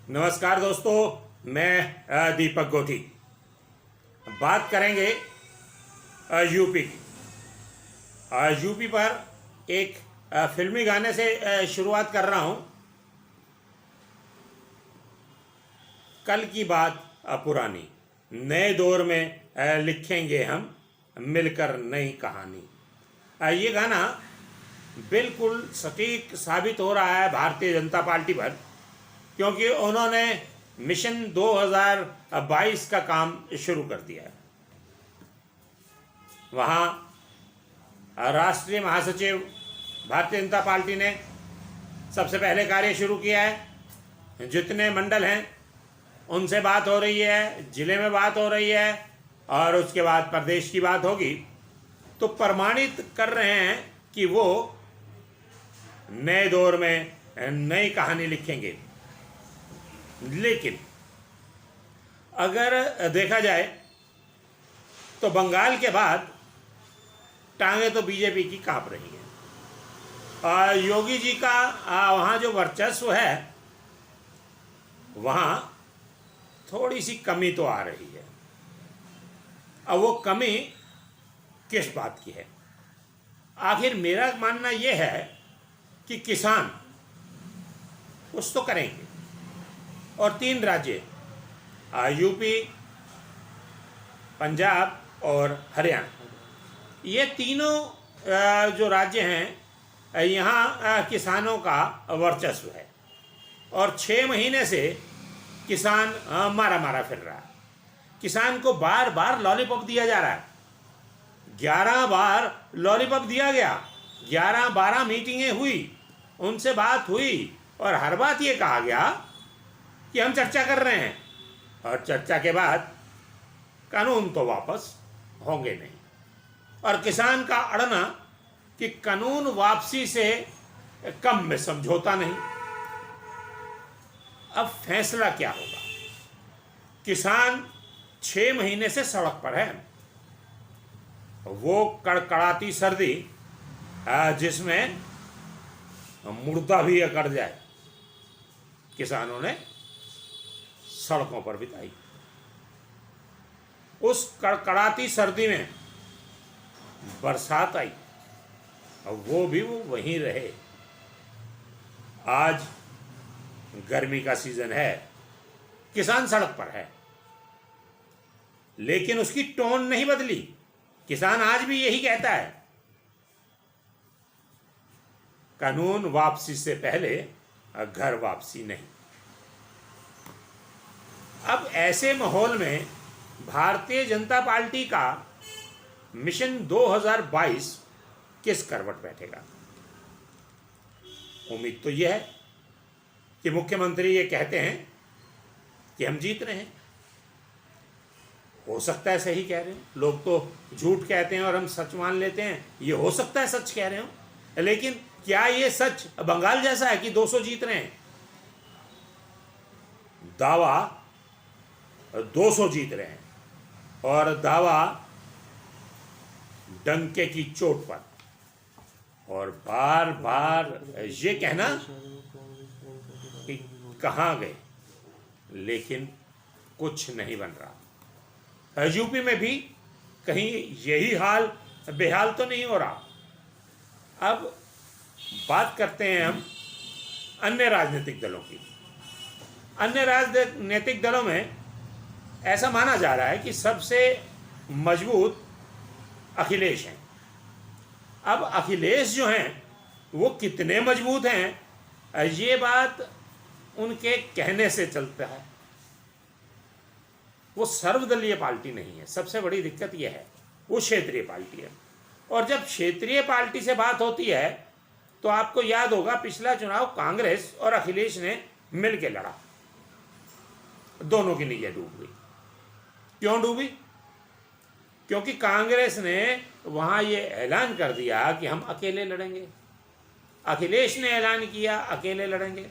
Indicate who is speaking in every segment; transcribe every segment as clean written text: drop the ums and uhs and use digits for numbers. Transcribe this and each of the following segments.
Speaker 1: नमस्कार दोस्तों, मैं दीपक गोठी। बात करेंगे यूपी की। यूपी पर एक फिल्मी गाने से शुरुआत कर रहा हूँ। कल की बात पुरानी, नए दौर में लिखेंगे हम मिलकर नई कहानी। ये गाना बिल्कुल सटीक साबित हो रहा है भारतीय जनता पार्टी पर, क्योंकि उन्होंने मिशन 2022 का काम शुरू कर दिया है। वहाँ राष्ट्रीय महासचिव भारतीय जनता पार्टी ने सबसे पहले कार्य शुरू किया है। जितने मंडल हैं उनसे बात हो रही है, जिले में बात हो रही है, और उसके बाद प्रदेश की बात होगी। तो प्रमाणित कर रहे हैं कि वो नए दौर में नई कहानी लिखेंगे। लेकिन अगर देखा जाए तो बंगाल के बाद टांगे तो बीजेपी की कांप रही है। और योगी जी का वहाँ जो वर्चस्व है, वहाँ थोड़ी सी कमी तो आ रही है। अब वो कमी किस बात की है? आखिर मेरा मानना ये है कि किसान कुछ तो करेंगे, और 3 राज्य यूपी, पंजाब और हरियाणा, ये तीनों जो राज्य हैं, यहाँ किसानों का वर्चस्व है। और 6 महीने से किसान मारा मारा फिर रहा है। किसान को बार बार लॉलीपॉप दिया जा रहा है। 11 बार लॉलीपॉप दिया गया, 11-12 मीटिंगें हुई, उनसे बात हुई, और हर बात ये कहा गया कि हम चर्चा कर रहे हैं, और चर्चा के बाद कानून तो वापस होंगे नहीं। और किसान का अड़ना कि कानून वापसी से कम में समझौता नहीं। अब फैसला क्या होगा? किसान 6 महीने से सड़क पर है। वो कड़कड़ाती सर्दी जिसमें मुर्दा भी अकड़ जाए, किसानों ने सड़कों पर बिताई। उस कड़कड़ाती सर्दी में बरसात आई, और वो वहीं रहे। आज गर्मी का सीजन है, किसान सड़क पर है, लेकिन उसकी टोन नहीं बदली। किसान आज भी यही कहता है, कानून वापसी से पहले घर वापसी नहीं। अब ऐसे माहौल में भारतीय जनता पार्टी का मिशन 2022 किस करवट बैठेगा? उम्मीद तो यह है कि मुख्यमंत्री ये कहते हैं कि हम जीत रहे हैं। हो सकता है सही कह रहे हो, लोग तो झूठ कहते हैं और हम सच मान लेते हैं। ये हो सकता है सच कह रहे हो, लेकिन क्या ये सच बंगाल जैसा है कि 200 जीत रहे हैं? दावा 200 जीत रहे हैं, और दावा डंके की चोट पर, और बार बार ये कहना कि कहाँ गए, लेकिन कुछ नहीं बन रहा। यूपी में भी कहीं यही हाल बेहाल तो नहीं हो रहा। अब बात करते हैं हम अन्य राजनीतिक दलों की। अन्य राजनीतिक दलों में ऐसा माना जा रहा है कि सबसे मजबूत अखिलेश हैं। अब अखिलेश जो हैं वो कितने मजबूत हैं, ये बात उनके कहने से चलता है। वो सर्वदलीय पार्टी नहीं है। सबसे बड़ी दिक्कत यह है, वो क्षेत्रीय पार्टी है। और जब क्षेत्रीय पार्टी से बात होती है तो आपको याद होगा, पिछला चुनाव कांग्रेस और अखिलेश ने मिलकर लड़ा, दोनों की नीयत डूब गई। क्यों डूबी? क्योंकि कांग्रेस ने वहां ये ऐलान कर दिया कि हम अकेले लड़ेंगे, अखिलेश ने ऐलान किया अकेले लड़ेंगे,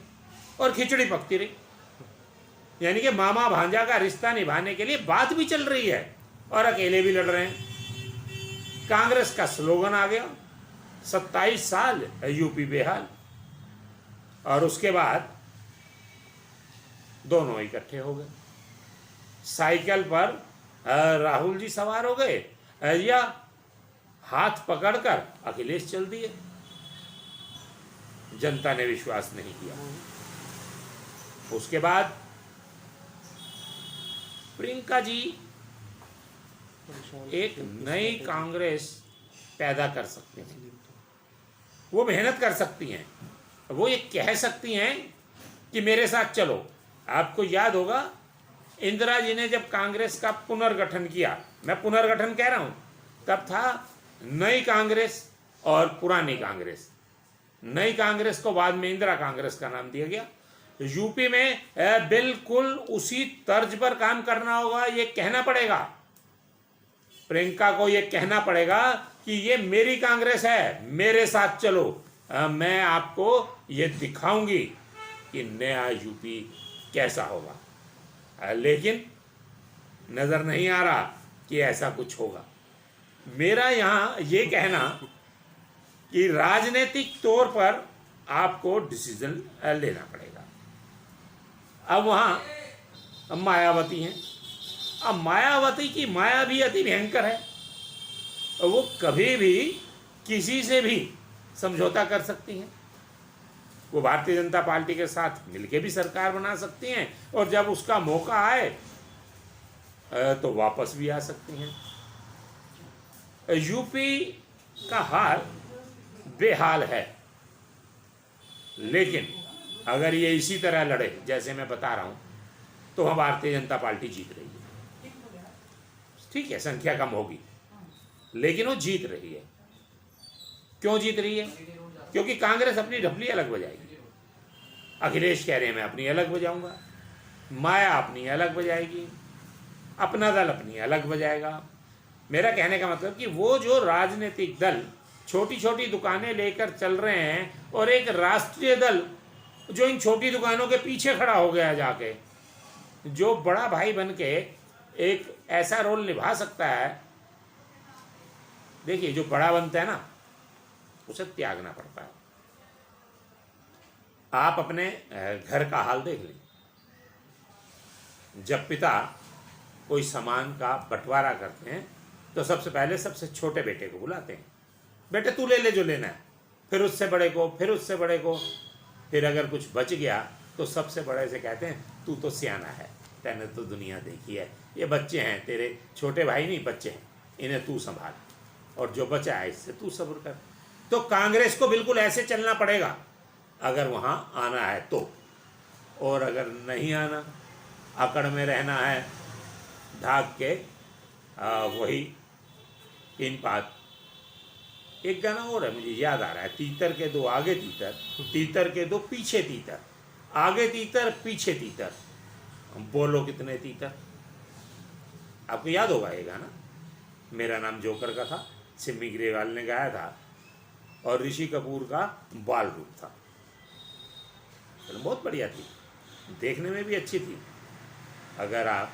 Speaker 1: और खिचड़ी पकती रही। यानी कि मामा भांजा का रिश्ता निभाने के लिए बात भी चल रही है और अकेले भी लड़ रहे हैं। कांग्रेस का स्लोगन आ गया, 27 साल यूपी बेहाल। और उसके बाद दोनों इकट्ठे हो गए। साइकिल पर राहुल जी सवार हो गए या हाथ पकड़कर अखिलेश चल दिए। जनता ने विश्वास नहीं किया। उसके बाद प्रियंका जी एक नई कांग्रेस पैदा कर सकती हैं। वो मेहनत कर सकती हैं। वो ये कह सकती हैं कि मेरे साथ चलो। आपको याद होगा इंदिरा जी ने जब कांग्रेस का पुनर्गठन किया, मैं पुनर्गठन कह रहा हूं, तब था नई कांग्रेस और पुरानी कांग्रेस। नई कांग्रेस को बाद में इंदिरा कांग्रेस का नाम दिया गया। यूपी में बिल्कुल उसी तर्ज पर काम करना होगा। ये कहना पड़ेगा प्रियंका को, ये कहना पड़ेगा कि ये मेरी कांग्रेस है, मेरे साथ चलो। मैं आपको ये दिखाऊंगी कि नया यूपी कैसा होगा। लेकिन नजर नहीं आ रहा कि ऐसा कुछ होगा। मेरा यहाँ ये कहना कि राजनीतिक तौर पर आपको डिसीजन लेना पड़ेगा। अब वहाँ मायावती हैं। अब मायावती की माया भी अति भयंकर है। वो कभी भी किसी से भी समझौता कर सकती हैं। वो भारतीय जनता पार्टी के साथ मिलके भी सरकार बना सकती हैं और जब उसका मौका आए तो वापस भी आ सकती हैं। यूपी का हाल बेहाल है, लेकिन अगर ये इसी तरह लड़े जैसे मैं बता रहा हूं तो हम भारतीय जनता पार्टी जीत रही है। ठीक है, संख्या कम होगी लेकिन वो जीत रही है। क्यों जीत रही है? क्योंकि कांग्रेस अपनी ढपली अलग बजाएगी। अखिलेश कह रहे हैं मैं अपनी अलग बजाऊंगा, माया अपनी अलग बजाएगी, अपना दल अपनी अलग बजाएगा। मेरा कहने का मतलब कि वो जो राजनीतिक दल छोटी छोटी दुकानें लेकर चल रहे हैं और एक राष्ट्रीय दल जो इन छोटी दुकानों के पीछे खड़ा हो गया जाके, जो बड़ा भाई बन के एक ऐसा रोल निभा सकता है। देखिए, जो बड़ा बनता है ना उसे त्यागना पड़ता है। आप अपने घर का हाल देख लें। जब पिता कोई सामान का बंटवारा करते हैं तो सबसे पहले सबसे छोटे बेटे को बुलाते हैं, बेटे तू ले ले जो लेना है, फिर उससे बड़े को, फिर उससे बड़े को, फिर अगर कुछ बच गया तो सबसे बड़े से कहते हैं तू तो सियाना है, तैने तो दुनिया देखी है, ये बच्चे हैं तेरे, छोटे भाई नहीं बच्चे हैं, इन्हें तू संभाल, और जो बचा है इससे तू सब्र कर। तो कांग्रेस को बिल्कुल ऐसे चलना पड़ेगा अगर वहाँ आना है तो। और अगर नहीं आना, अकड़ में रहना है धाक के वही इन बात। एक गाना और है मुझे याद आ रहा है, तीतर के दो आगे तीतर, तीतर के दो पीछे तीतर, आगे तीतर पीछे तीतर, बोलो कितने तीतर। आपको याद होगा ये गाना, मेरा नाम जोकर का था, सिमी ग्रेवाल ने गाया था और ऋषि कपूर का बाल रूप था। फिल्म बहुत बढ़िया थी, देखने में भी अच्छी थी। अगर आप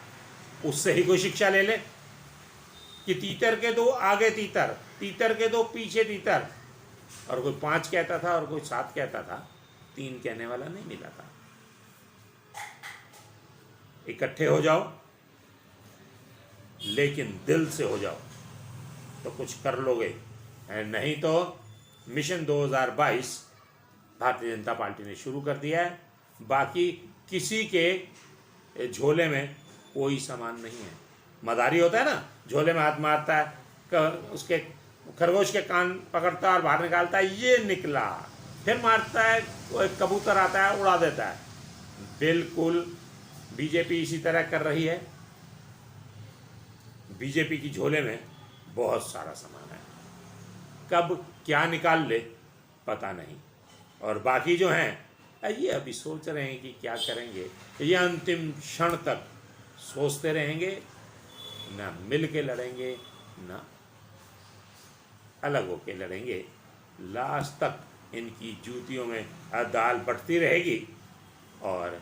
Speaker 1: उससे ही कोई शिक्षा ले ले कि तीतर के दो आगे तीतर, तीतर के दो पीछे तीतर, और कोई 5 कहता था और कोई 7 कहता था, 3 कहने वाला नहीं मिला था। इकट्ठे हो जाओ लेकिन दिल से हो जाओ तो कुछ कर लोगे, नहीं तो मिशन 2022 भारतीय जनता पार्टी ने शुरू कर दिया है। बाकी किसी के झोले में कोई सामान नहीं है। मदारी होता है ना, झोले में हाथ मारता है, उसके खरगोश के कान पकड़ता है और बाहर निकालता है, ये निकला, फिर मारता है, वो एक कबूतर आता है उड़ा देता है। बिल्कुल बीजेपी इसी तरह कर रही है। बीजेपी की झोले में बहुत सारा सामान है, कब क्या निकाल ले पता नहीं। और बाकी जो हैं ये अभी सोच रहे हैं कि क्या करेंगे, ये अंतिम क्षण तक सोचते रहेंगे, ना मिल के लड़ेंगे ना अलग होके लड़ेंगे। लास्ट तक इनकी जूतियों में दाल बटती रहेगी और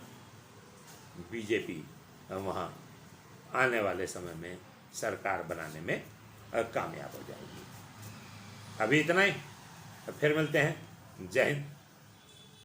Speaker 1: बीजेपी वहाँ आने वाले समय में सरकार बनाने में कामयाब हो जाएगी। अभी इतना ही, फिर मिलते हैं। जय हिंद।